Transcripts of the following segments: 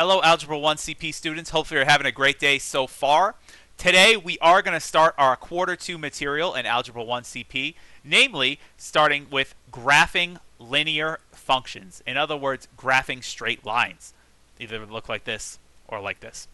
Hello, Algebra 1 CP students. Hopefully you're having a great day so far. Today we are going to start our Quarter 2 material in Algebra 1 CP, namely starting with graphing linear functions. In other words, graphing straight lines. Either look like this or like this.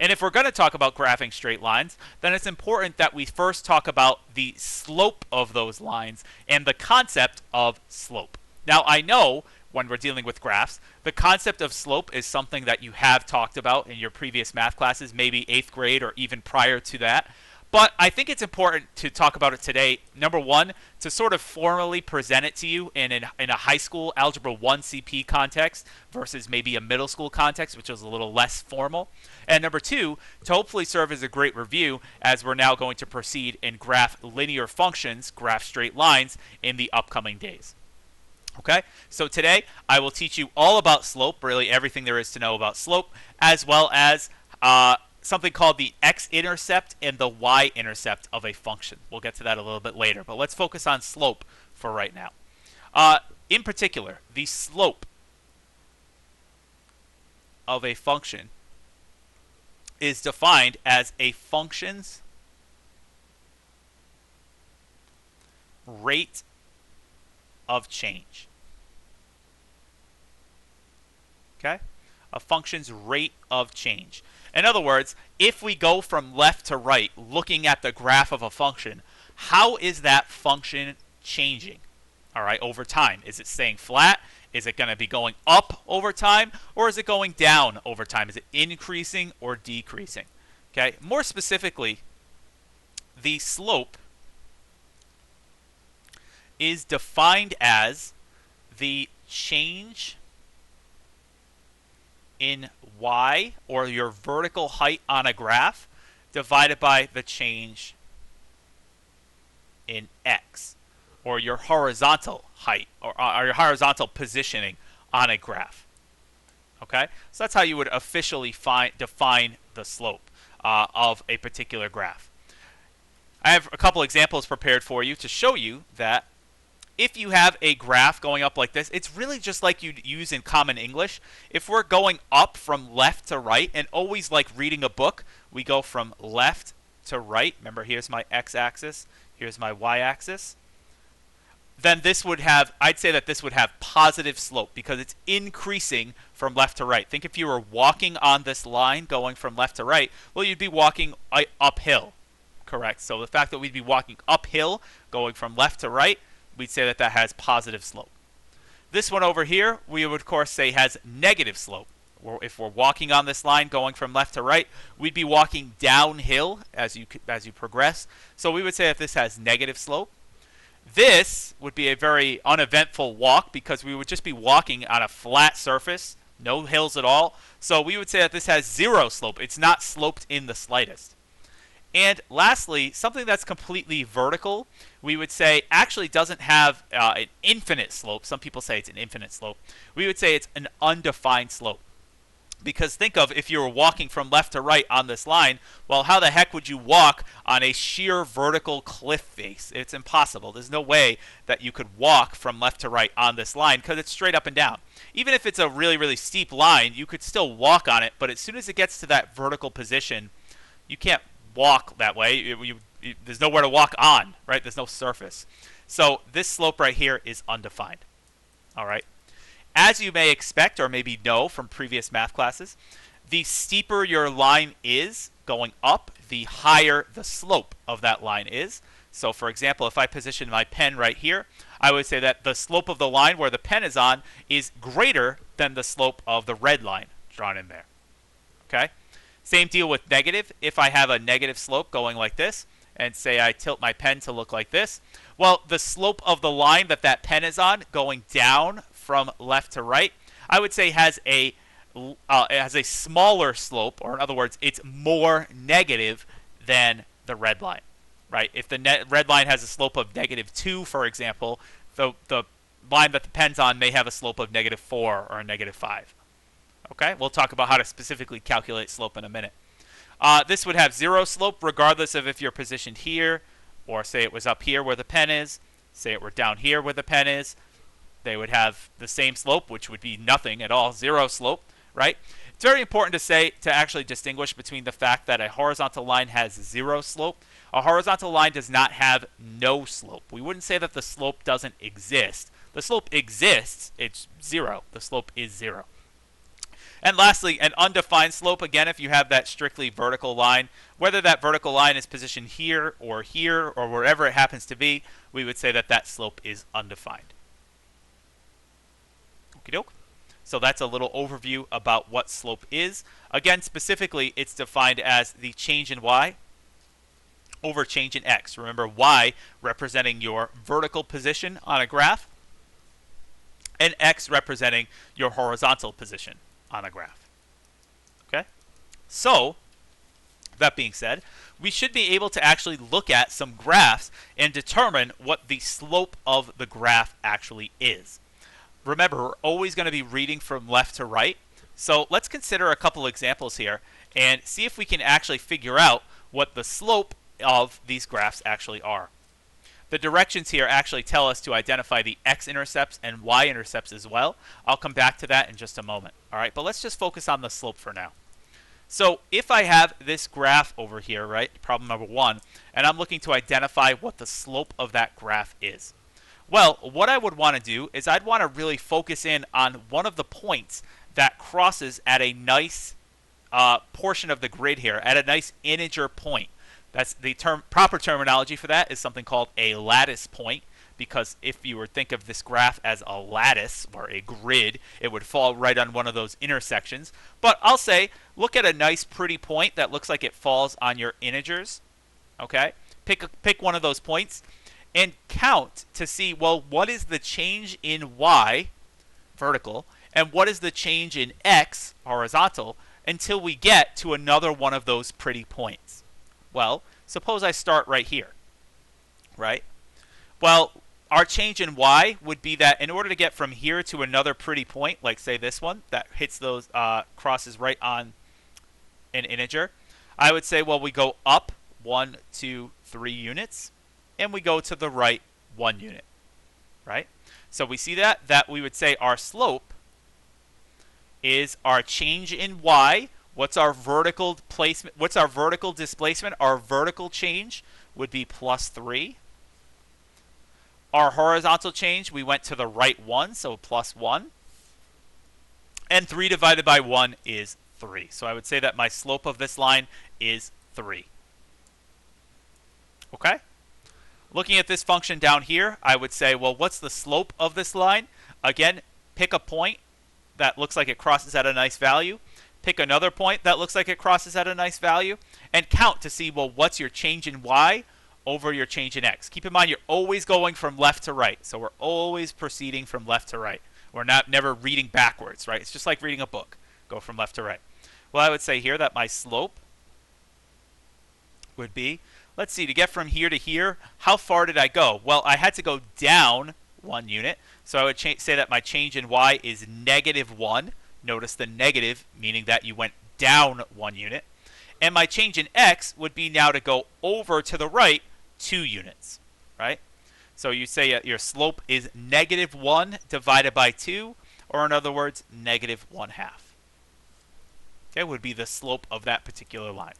And if we're going to talk about graphing straight lines, then it's important that we first talk about the slope of those lines and the concept of slope. Now, I know when we're dealing with graphs, the concept of slope is something that you have talked about in your previous math classes, maybe 8th grade or even prior to that. But I think it's important to talk about it today, number one, to sort of formally present it to you in a high school Algebra 1 CP context versus maybe a middle school context, which is a little less formal. And number two, to hopefully serve as a great review as we're now going to proceed and graph linear functions, graph straight lines, in the upcoming days. Okay, so today I will teach you all about slope, really everything there is to know about slope, as well as something called the x-intercept and the y-intercept of a function. We'll get to that a little bit later, but let's focus on slope for right now. In particular, the slope of a function is defined as a function's rate of change. Okay? A function's rate of change. In other words, if we go from left to right looking at the graph of a function, how is that function changing? All right, over time. Is it staying flat? Is it going to be going up over time? Or is it going down over time? Is it increasing or decreasing? Okay? More specifically, the slope is defined as the change in y, or your vertical height on a graph, divided by the change in x, or your horizontal height, or your horizontal positioning on a graph. Okay, so that's how you would officially define the slope of a particular graph. I have a couple examples prepared for you to show you that if you have a graph going up like this, it's really just like you'd use in common English. If we're going up from left to right, and always like reading a book, we go from left to right. Remember, here's my x-axis, here's my y-axis. Then this would have, I'd say that this would have positive slope because it's increasing from left to right. Think if you were walking on this line going from left to right, well, you'd be walking uphill, correct? So the fact that we'd be walking uphill going from left to right, we'd say that that has positive slope. This one over here, we would of course say has negative slope. If we're walking on this line going from left to right, we'd be walking downhill as you progress. So we would say that this has negative slope. This would be a very uneventful walk because we would just be walking on a flat surface, no hills at all. So we would say that this has zero slope. It's not sloped in the slightest. And lastly, something that's completely vertical, we would say actually doesn't have an infinite slope. Some people say it's an infinite slope. We would say it's an undefined slope. Because think of if you were walking from left to right on this line, well, how the heck would you walk on a sheer vertical cliff face? It's impossible. There's no way that you could walk from left to right on this line because it's straight up and down. Even if it's a really, really steep line, you could still walk on it, but as soon as it gets to that vertical position, you can't walk that way. There's nowhere to walk on, right? There's no surface. So this slope right here is undefined. All right. As you may expect or maybe know from previous math classes, the steeper your line is going up, the higher the slope of that line is. So for example, if I position my pen right here, I would say that the slope of the line where the pen is on is greater than the slope of the red line drawn in there. Okay? Same deal with negative. If I have a negative slope going like this, and say I tilt my pen to look like this, well, the slope of the line that that pen is on going down from left to right, I would say has a smaller slope, or in other words, it's more negative than the red line, right? If the red line has a slope of -2, for example, the line that the pen's on may have a slope of -4 or a -5. Okay, we'll talk about how to specifically calculate slope in a minute. This would have zero slope regardless of if you're positioned here, or say it was up here where the pen is, say it were down here where the pen is. They would have the same slope, which would be nothing at all, zero slope, right? very important to actually distinguish between the fact that a horizontal line has zero slope. A horizontal line does not have no slope. We wouldn't say that the slope doesn't exist. The slope exists, it's zero. The slope is zero. And lastly, an undefined slope, again, if you have that strictly vertical line, whether that vertical line is positioned here or wherever it happens to be, we would say that that slope is undefined. Okie doke. So that's a little overview about what slope is. Again, specifically, it's defined as the change in y over change in x. Remember, y representing your vertical position on a graph, and x representing your horizontal position on a graph. Okay? So, that being said, we should be able to actually look at some graphs and determine what the slope of the graph actually is. Remember, we're always going to be reading from left to right. So let's consider a couple examples here and see if we can actually figure out what the slope of these graphs actually are. The directions here actually tell us to identify the x-intercepts and y-intercepts as well. I'll come back to that in just a moment. All right, but let's just focus on the slope for now. So if I have this graph over here, right, problem number 1, and I'm looking to identify what the slope of that graph is. Well, what I would want to do is I'd want to really focus in on one of the points that crosses at a nice portion of the grid here, at a nice integer point. That's the proper terminology for that is something called a lattice point, because if you were to think of this graph as a lattice or a grid, it would fall right on one of those intersections. But I'll say, look at a nice pretty point that looks like it falls on your integers. Okay? Pick one of those points and count to see, well, what is the change in y, vertical, and what is the change in x, horizontal, until we get to another one of those pretty points. Well, suppose I start right here, right? Well, our change in y would be that in order to get from here to another pretty point, like say this one, that hits those, crosses right on an integer, I would say, well, we go up 1, 2, 3 units, and we go to the right 1 unit, right? So we see that we would say our slope is our change in y. What's our vertical placement? What's our vertical displacement? Our vertical change would be +3. Our horizontal change, we went to the right 1, so +1. And 3 divided by 1 is 3. So I would say that my slope of this line is 3. Okay? Looking at this function down here, I would say, well, what's the slope of this line? Again, pick a point that looks like it crosses at a nice value. Pick another point that looks like it crosses at a nice value, and count to see, well, what's your change in y over your change in x. Keep in mind, you're always going from left to right, so we're always proceeding from left to right. We're never reading backwards, right? It's just like reading a book. Go from left to right. Well, I would say here that my slope would be, let's see, to get from here to here, how far did I go? Well, I had to go down 1 unit, so I would say that my change in y is -1. Notice the negative, meaning that you went down 1 unit. And my change in x would be now to go over to the right 2 units, right? So you say your slope is -1 divided by 2, or in other words, -1/2. Okay, would be the slope of that particular line.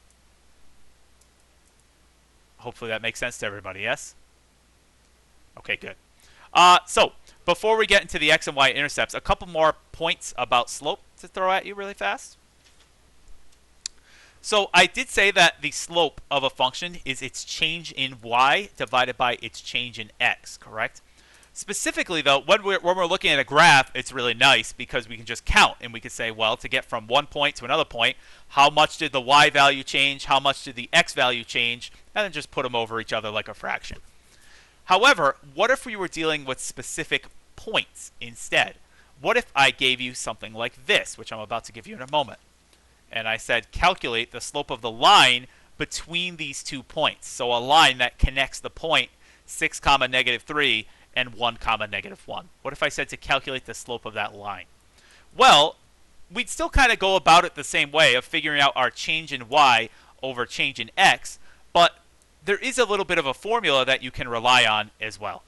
Hopefully that makes sense to everybody, yes? Okay, good. So, before we get into the x and y intercepts, a couple more points about slope to throw at you really fast. So, I did say that the slope of a function is its change in y divided by its change in x, correct? Specifically, though, when we're looking at a graph, it's really nice because we can just count and we can say, well, to get from one point to another point, how much did the y value change, how much did the x value change, and then just put them over each other like a fraction. However, what if we were dealing with specific points instead? What if I gave you something like this, which I'm about to give you in a moment, and I said calculate the slope of the line between these 2 points, so a line that connects the point 6, -3 and 1, -1. What if I said to calculate the slope of that line? Well, we'd still kind of go about it the same way of figuring out our change in y over change in x, but there is a little bit of a formula that you can rely on as well.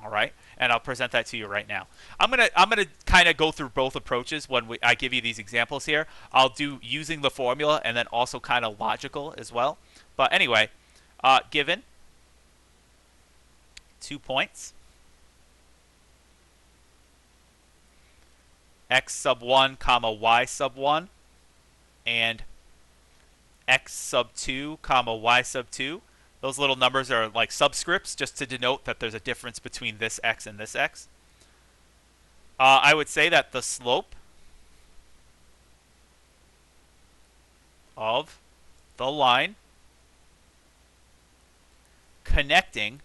All right? and I'll present that to you right now. I'm gonna kind of go through both approaches when I give you these examples here. I'll do using the formula and then also kind of logical as well. But anyway, given 2 points, x sub 1 comma y sub 1 and x sub 2 comma y sub 2. Those little numbers are like subscripts just to denote that there's a difference between this x and this x. I would say that the slope of the line connecting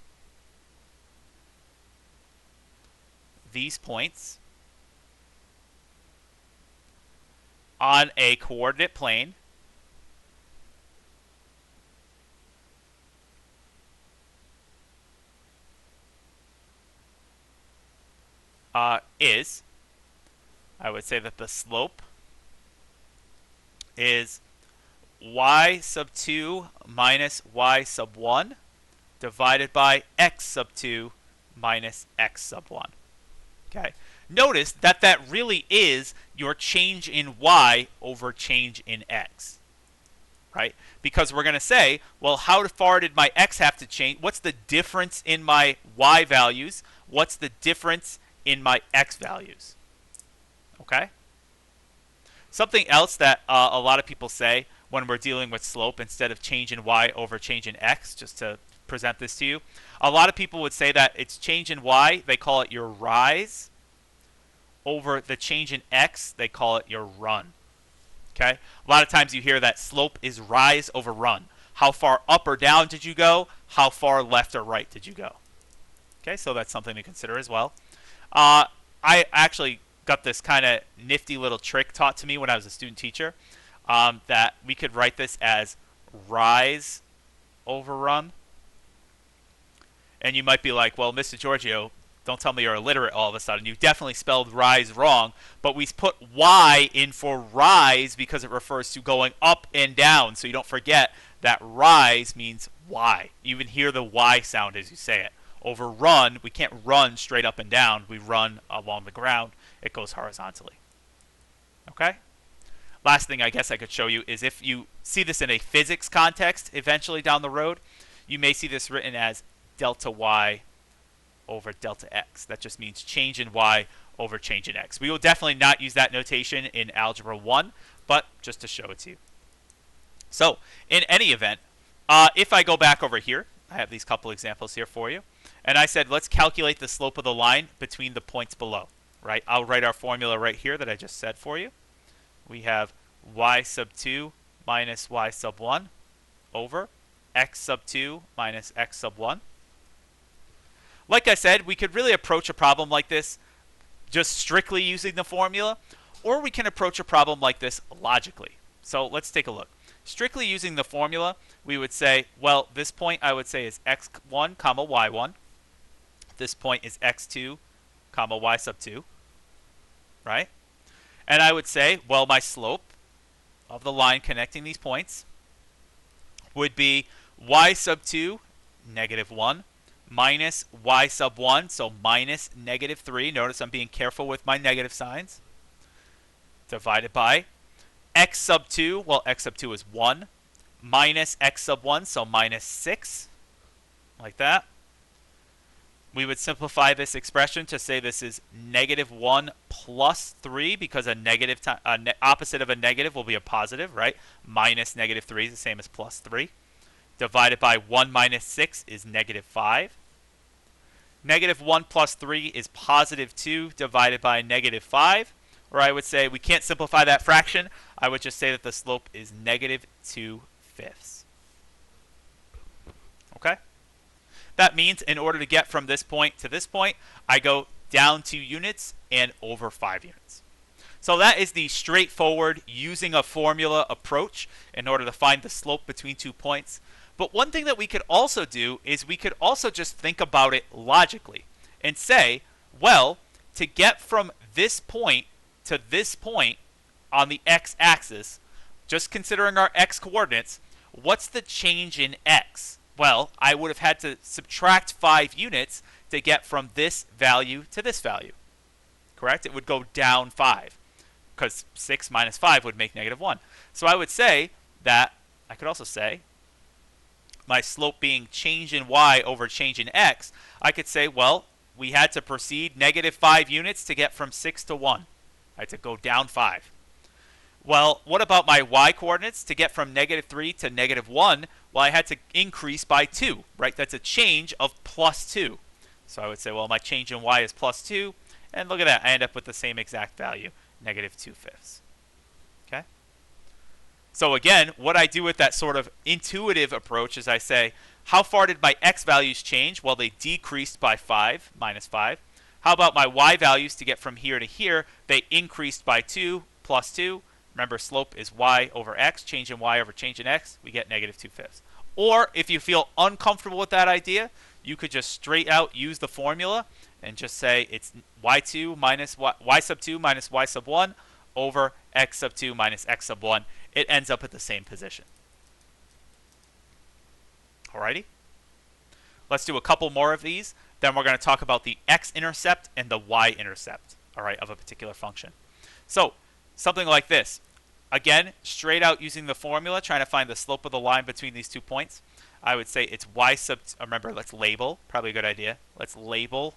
these points on a coordinate plane is, I would say that the slope is y sub 2 minus y sub 1 divided by x sub 2 minus x sub 1. Okay. Notice that that really is your change in y over change in x. Right? Because we're going to say, well, how far did my x have to change? What's the difference in my y values? What's the difference in my x values? Okay? Something else that a lot of people say when we're dealing with slope instead of change in y over change in x, just to present this to you, a lot of people would say that it's change in y, they call it your rise, over the change in x, they call it your run. Okay? A lot of times you hear that slope is rise over run. How far up or down did you go? How far left or right did you go? Okay, so that's something to consider as well. I actually got this kind of nifty little trick taught to me when I was a student teacher, that we could write this as rise over run. And you might be like, well, Mr. Giorgio, don't tell me you're illiterate all of a sudden. You definitely spelled rise wrong, but we put y in for rise because it refers to going up and down. So you don't forget that rise means y. You even hear the y sound as you say it. Over run, we can't run straight up and down. We run along the ground. It goes horizontally. Okay? Last thing I guess I could show you is if you see this in a physics context eventually down the road, you may see this written as delta y over delta x. That just means change in y over change in x. We will definitely not use that notation in Algebra 1, but just to show it to you. So, in any event, if I go back over here, I have these couple examples here for you, and I said let's calculate the slope of the line between the points below. Right? I'll write our formula right here that I just said for you. We have y sub 2 minus y sub 1 over x sub 2 minus x sub 1. Like I said, we could really approach a problem like this just strictly using the formula, or we can approach a problem like this logically. So let's take a look. Strictly using the formula, we would say, well, this point I would say is x1 comma y1. This point is x2 comma y sub 2. Right? And I would say, well, my slope of the line connecting these points would be y sub 2, negative 1, minus y sub 1, so minus negative 3. Notice I'm being careful with my negative signs. Divided by x sub 2, well, x sub 2 is 1, minus x sub 1, so minus 6, like that. We would simplify this expression to say this is negative 1 plus 3 because a negative opposite of a negative will be a positive, right? Minus negative 3 is the same as plus 3. Divided by 1 minus 6 is negative 5. Negative 1 plus 3 is positive 2 divided by negative 5. Or I would say we can't simplify that fraction. I would just say that the slope is negative 2/5. Okay? That means in order to get from this point to this point, I go down 2 units and over 5 units. So that is the straightforward using a formula approach in order to find the slope between 2 points. But one thing that we could also do is we could also just think about it logically and say, well, to get from this point to this point on the x-axis, just considering our x coordinates, what's the change in x? Well, I would have had to subtract 5 units to get from this value to this value. Correct? It would go down 5 because 6 minus 5 would make negative 1. So I would say that, I could also say, my slope being change in y over change in x, I could say, well, we had to proceed negative 5 units to get from 6 to 1. I had to go down 5. Well, what about my y coordinates? To get from negative 3 to negative 1, well, I had to increase by 2, right? That's a change of plus 2. So I would say, well, my change in y is plus 2. And look at that. I end up with the same exact value, negative 2/5. Okay? So again, what I do with that sort of intuitive approach is I say, how far did my x values change? Well, they decreased by 5, minus 5. How about my y values to get from here to here? They increased by 2, plus 2. Remember, slope is y over x. Change in y over change in x. We get negative 2/5. Or if you feel uncomfortable with that idea, you could just straight out use the formula and just say it's y2 minus y sub 2 minus y sub 1 over x sub 2 minus x sub 1. It ends up at the same position. Alrighty? Let's do a couple more of these. Then we're going to talk about the x-intercept and the y-intercept, all right, of a particular function. So something like this. Again, straight out using the formula, trying to find the slope of the line between these 2 points. I would say it's y sub, remember, let's label, probably a good idea. Let's label,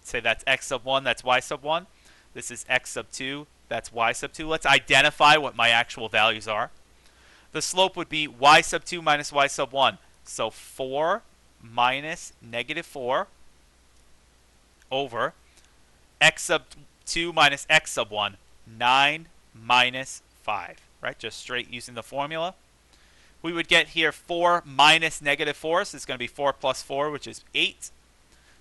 say that's x sub 1, that's y sub 1. This is x sub 2, that's y sub 2. Let's identify what my actual values are. The slope would be y sub 2 minus y sub 1. So 4 minus negative 4 over x sub 2 minus x sub 1, 9 minus 5, right? Just straight using the formula. We would get here 4 minus negative 4, so it's going to be 4 plus 4, which is 8,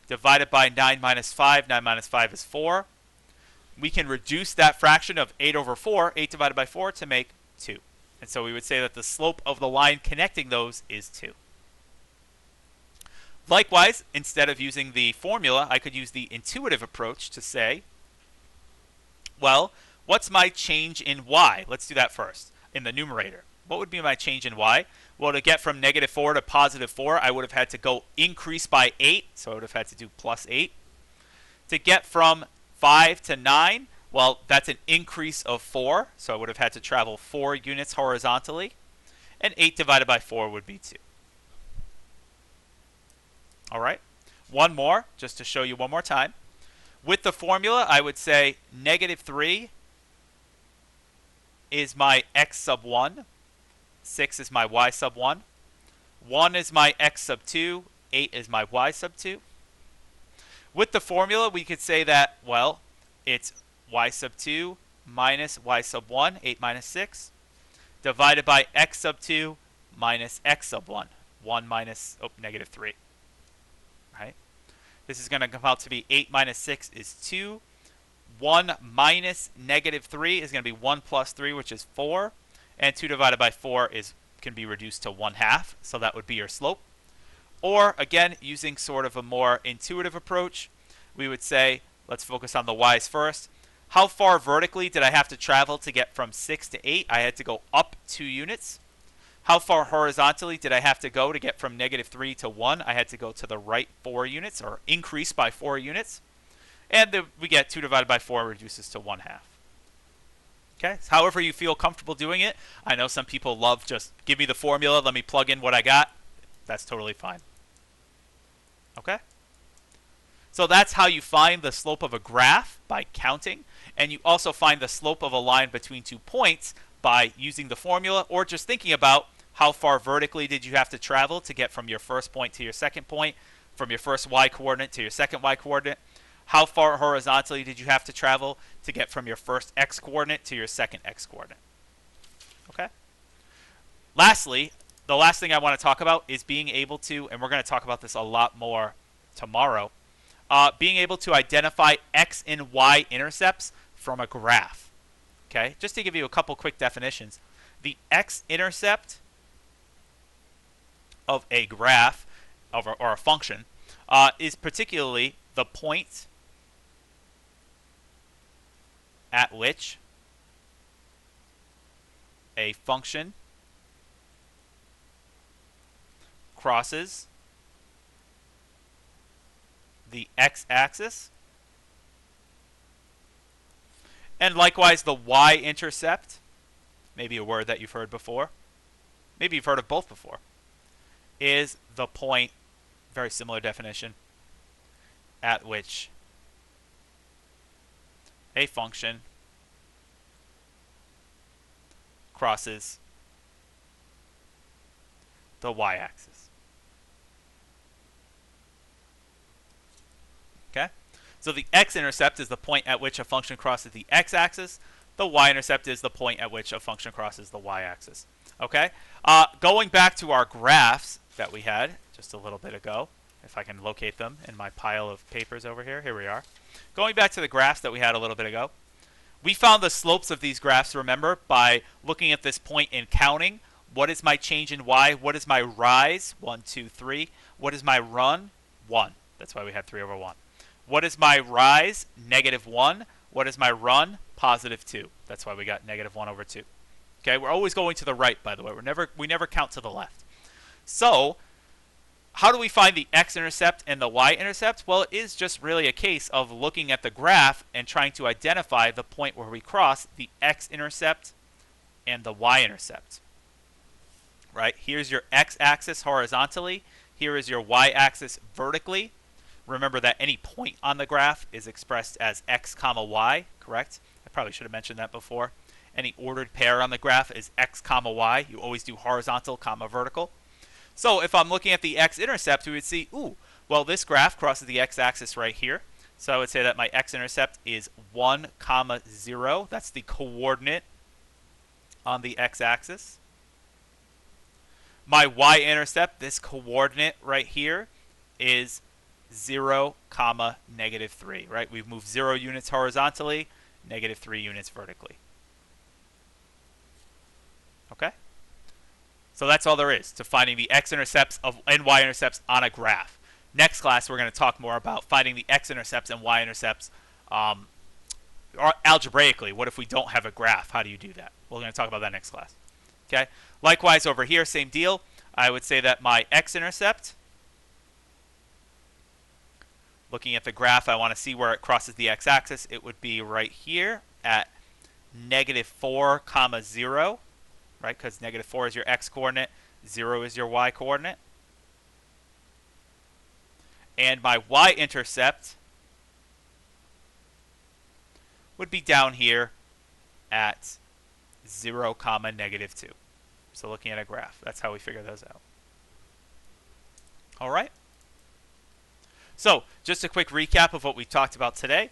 divided by 9 minus 5. 9 minus 5 is 4. We can reduce that fraction of 8 over 4, 8 divided by 4, to make 2. And so we would say that the slope of the line connecting those is 2. Likewise, instead of using the formula, I could use the intuitive approach to say, well, what's my change in y? Let's do that first. In the numerator, what would be my change in y? Well, to get from negative 4 to positive 4, I would have had to go increase by 8, so I would have had to do plus 8. To get from 5 to 9, well, that's an increase of 4, so I would have had to travel 4 units horizontally, and 8 divided by 4 would be 2. All right, one more, just to show you one more time. With the formula, I would say negative 3 is my x sub 1, 6 is my y sub 1, 1 is my x sub 2, 8 is my y sub 2. With the formula, we could say that, well, it's y sub 2 minus y sub 1, 8 minus 6, divided by x sub 2 minus x sub 1, 1 minus, negative 3. Right? This is going to come out to be 8 minus 6 is 2. 1 minus negative 3 is going to be 1 plus 3, which is 4. And 2 divided by 4 can be reduced to 1/2. So that would be your slope. Or, again, using sort of a more intuitive approach, we would say, let's focus on the y's first. How far vertically did I have to travel to get from 6 to 8? I had to go up 2 units. How far horizontally did I have to go to get from negative 3 to 1? I had to go to the right 4 units, or increase by 4 units. And we get 2 divided by 4 reduces to 1/2. Okay, so however you feel comfortable doing it. I know some people love just give me the formula, let me plug in what I got. That's totally fine. Okay? So that's how you find the slope of a graph, by counting. And you also find the slope of a line between 2 points by using the formula, or just thinking about how far vertically did you have to travel to get from your first point to your second point, from your first y coordinate to your second y coordinate. How far horizontally did you have to travel to get from your first x coordinate to your second x coordinate. Okay? Lastly, the last thing I want to talk about is being able to, and we're going to talk about this a lot more tomorrow, being able to identify x and y intercepts from a graph. Okay? Just to give you a couple quick definitions. The x-intercept of a graph or a function is particularly the point at which a function crosses the x-axis, and likewise the y-intercept, maybe a word that you've heard before, maybe you've heard of both before, is the point, very similar definition, at which a function crosses the y-axis. Okay? So the x-intercept is the point at which a function crosses the x-axis. The y-intercept is the point at which a function crosses the y-axis. Okay? Going back to our graphs that we had just a little bit ago, if I can locate them in my pile of papers over here. Here we are. Going back to the graphs that we had a little bit ago, we found the slopes of these graphs, remember, by looking at this point and counting. What is my change in y? What is my rise? 1, 2, 3. What is my run? 1. That's why we had 3 over 1. What is my rise? -1. What is my run? +2. That's why we got -1 over 2. Okay, we're always going to the right, by the way. We never count to the left. So, how do we find the x-intercept and the y-intercept? Well, it is just really a case of looking at the graph and trying to identify the point where we cross the x-intercept and the y-intercept. Right? Here's your x-axis horizontally. Here is your y-axis vertically. Remember that any point on the graph is expressed as x comma y, correct? I probably should have mentioned that before. Any ordered pair on the graph is x comma y. You always do horizontal comma vertical. So if I'm looking at the x-intercept, we would see, ooh, well, this graph crosses the x-axis right here. So I would say that my x-intercept is 1, 0. That's the coordinate on the x-axis. My y-intercept, this coordinate right here, is 0, -3, right? We've moved 0 units horizontally, -3 units vertically. Okay? So that's all there is to finding the x-intercepts and y-intercepts on a graph. Next class, we're going to talk more about finding the x-intercepts and y-intercepts algebraically. What if we don't have a graph? How do you do that? We're going to talk about that next class. Okay. Likewise, over here, same deal. I would say that my x-intercept, looking at the graph, I want to see where it crosses the x-axis. It would be right here at -4, 0. Right, because -4 is your x-coordinate, 0 is your y-coordinate. And my y-intercept would be down here at 0, -2. So looking at a graph, that's how we figure those out. All right. So just a quick recap of what we talked about today.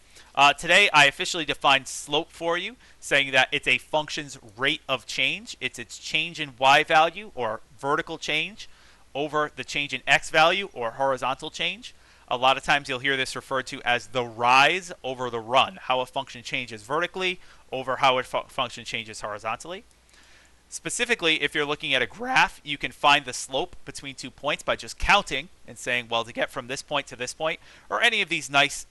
Today, I officially defined slope for you, saying that it's a function's rate of change. It's its change in y value, or vertical change, over the change in x value, or horizontal change. A lot of times you'll hear this referred to as the rise over the run, how a function changes vertically over how a function changes horizontally. Specifically, if you're looking at a graph, you can find the slope between 2 points by just counting and saying, well, to get from this point to this point, or any of these nice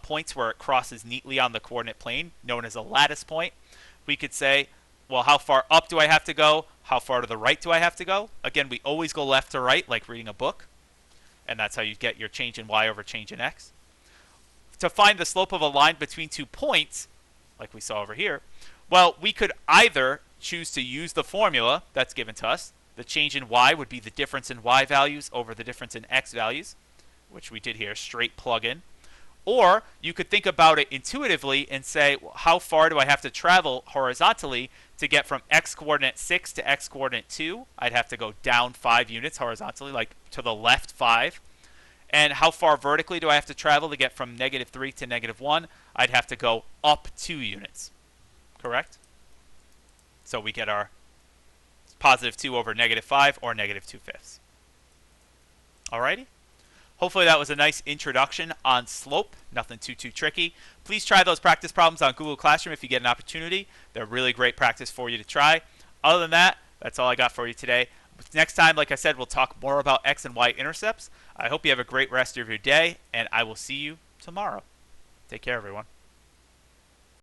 points where it crosses neatly on the coordinate plane, known as a lattice point, we could say, well, how far up do I have to go? How far to the right do I have to go? Again, we always go left to right, like reading a book, and that's how you get your change in y over change in x. To find the slope of a line between 2 points, like we saw over here, well, we could either choose to use the formula that's given to us. The change in y would be the difference in y values over the difference in x values, which we did here, straight plug in. Or you could think about it intuitively and say, well, how far do I have to travel horizontally to get from x coordinate 6 to x coordinate 2? I'd have to go down 5 units horizontally, like to the left 5. And how far vertically do I have to travel to get from -3 to -1? I'd have to go up 2 units. Correct? So we get our +2 over -5 or -2/5. Alrighty? Hopefully that was a nice introduction on slope. Nothing too tricky. Please try those practice problems on Google Classroom if you get an opportunity. They're really great practice for you to try. Other than that, that's all I got for you today. Next time, like I said, we'll talk more about x and y intercepts. I hope you have a great rest of your day, and I will see you tomorrow. Take care, everyone.